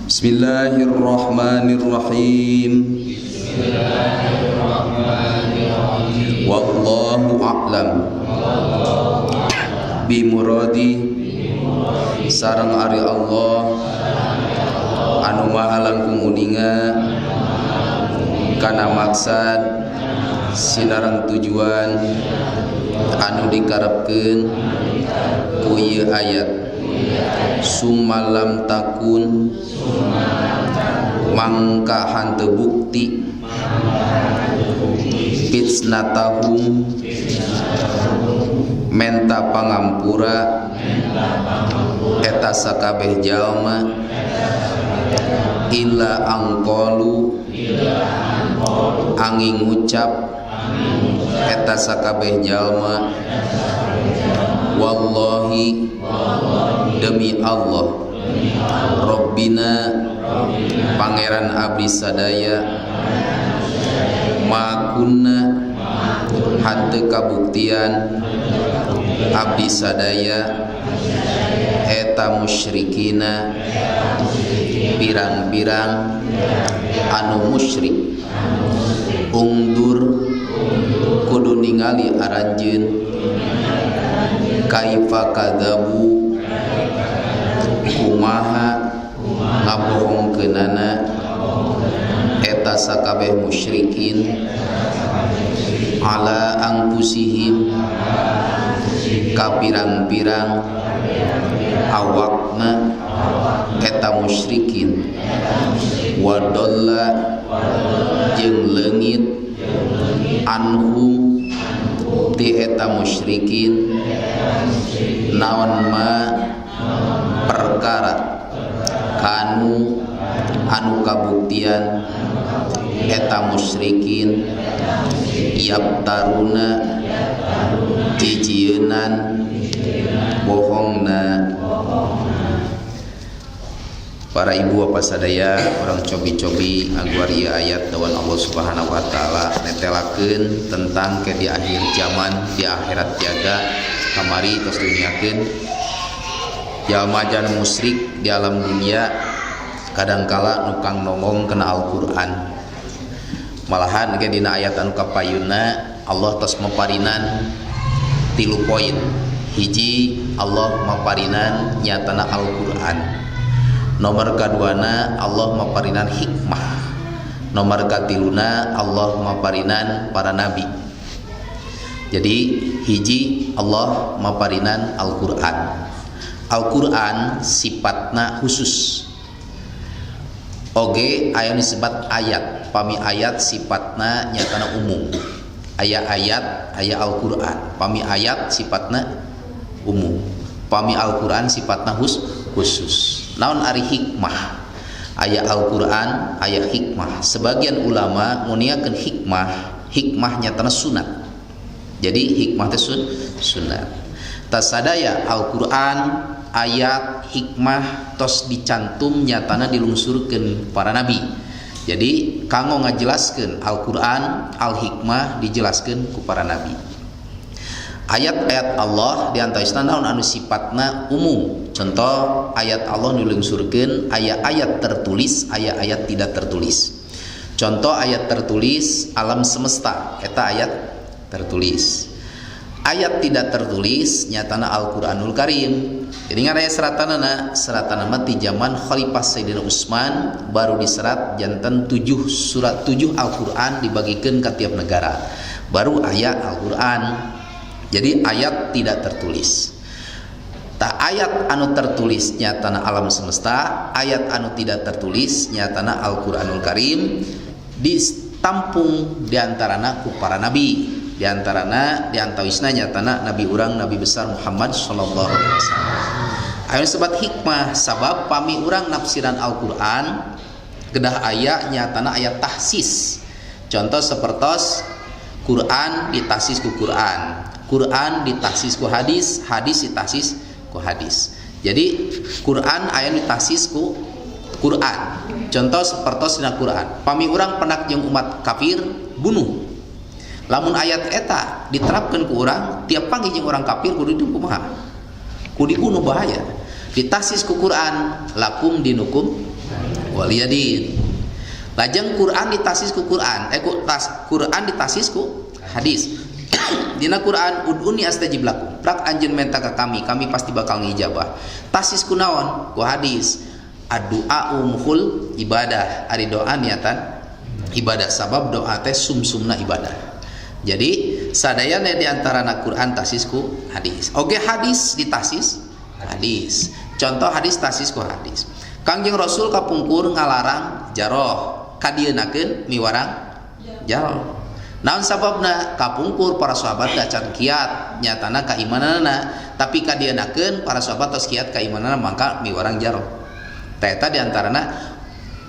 Bismillahirrahmanirrahim. Wallahu a'lam bimuradi sareng ari Allah anu maha langkung uninga kana maksad sinareng tujuan anu dikarepkeun ku ieu ayat. Sumalam takun mangka hanteu bukti fitnatahum menta pangampura eta sakabeh jalma illa angqalu angin ngucap eta sakabeh jalma wallahi demi Allah Rabbina pangeran abdi sadaya makunna hanteu kabuktian abdi sadaya eta musyrikina pirang-pirang anu musyrik. Ungdur kudu ningali aranjeun kaifa kadzabu kumaha ngabohongkeunana eta sakabeh musyrikin ala anfusihim kapirang-pirang awakna eta musyrikin wadalla jeung leungit anhum ti eta musyrikin naon ma perkara kanu anu kabuktian eta musyrikin yabtaruna cicieunnan bohongna. Para ibu bapak sadaya orang cobi-cobi aguar ieu ayat dawan Allah Subhanahu wa taala netelakeun tentang ke di akhir zaman di akhirat jaga kamari tos duniakeun jalma jan musyrik di alam dunia kadangkala nukang nongong kena Al-Qur'an. Malahan ke dina ayat anu kapayuna Allah tos maparinan 3 poin. Hiji, Allah maparinan nyatana Al-Qur'an. Nomor kaduana Allah maparinan hikmah. Nomor katiluna Allah maparinan para nabi. Jadi hiji Allah maparinan Al-Qur'an. Al-Qur'an sifatna khusus. Oge aya disebut ayat. Pami ayat sifatna nyatana umum. Aya ayat, aya Al-Qur'an. Pami ayat sifatna umum. Pami Al-Qur'an sifatna khusus. Naon ari hikmah? Aya Al-Qur'an, aya hikmah. Sebagian ulama muniakeun hikmah nyatana sunat. Jadi hikmah teh sunat. Tasadaya Al-Qur'an ayat hikmah tos dicantum nyatana dilungsurkeun para nabi. Jadi kanggo ngajelaskeun Al-Qur'an, al-hikmah dijelaskeun ku para nabi. Ayat-ayat Allah diantaranya naon anu sifatna umum. Contoh ayat Allah nulungsurkeun aya ayat tertulis, aya ayat tidak tertulis. Contoh ayat tertulis alam semesta eta ayat tertulis. Ayat tidak tertulis nyatana Al-Qur'anul Karim. Jadi ngaraya seratanana mah ti zaman Khalifah Sayyidina Utsman baru diserat janten 7 surat 7 Al-Qur'an dibagikeun ka tiap negara. Baru aya Al-Qur'an. Jadi ayat tidak tertulis. Tak ayat anu tertulis nyatana alam semesta, ayat anu tidak tertulis nyatana Al-Qur'anul Karim ditampung diantarana ku para nabi. Diantarana diantawisna nyatana nabi urang nabi besar Muhammad sallallahu alaihi wasallam. Aya disebut hikmah sabab pami urang nafsiran Al-Qur'an kedah aya nyatana ayat tahsis. Contoh sapertos Quran ditahsis ku Quran. Quran ditahsis ku hadis, hadis ditahsis ku hadis. Jadi Quran aya ditahsis ku Quran. Contoh sapertos dina Quran, pami urang penak jeung umat kafir bunuh. Lamun ayat eta diterapkeun ku urang, tiap panggih jeung urang kafir kudu kumaha? Kudu dibunuh bahaya. Ditahsis ku Quran, lakum dinukum waliyadin. Lajeng Quran ditasis ku Quran, Quran ditasis ku hadis. Dina Quran ud'uni astajib lakum, prak anjeun minta ka kami pasti bakal ngijabah. Tasis ku naon? Ku hadis. Ad-du'a mukhul ibadah, ari doa niatan ibadah, sabab doa teh sumsumna ibadah. Jadi sadayana di antarana Quran tasis ku hadis. Oge hadis ditasis hadis. Contoh hadis tasis ku hadis. Kangjeng Rasul kapungkur ngalarang jaroh, kadienakeun miwarang jaroh. Naon sababna? Kapungkur para sahabat da can kiat nyatana kaimananna, tapi kadienakeun para sahabat tos kiat kaimananna mangka miwarang jaroh. Eta diantarana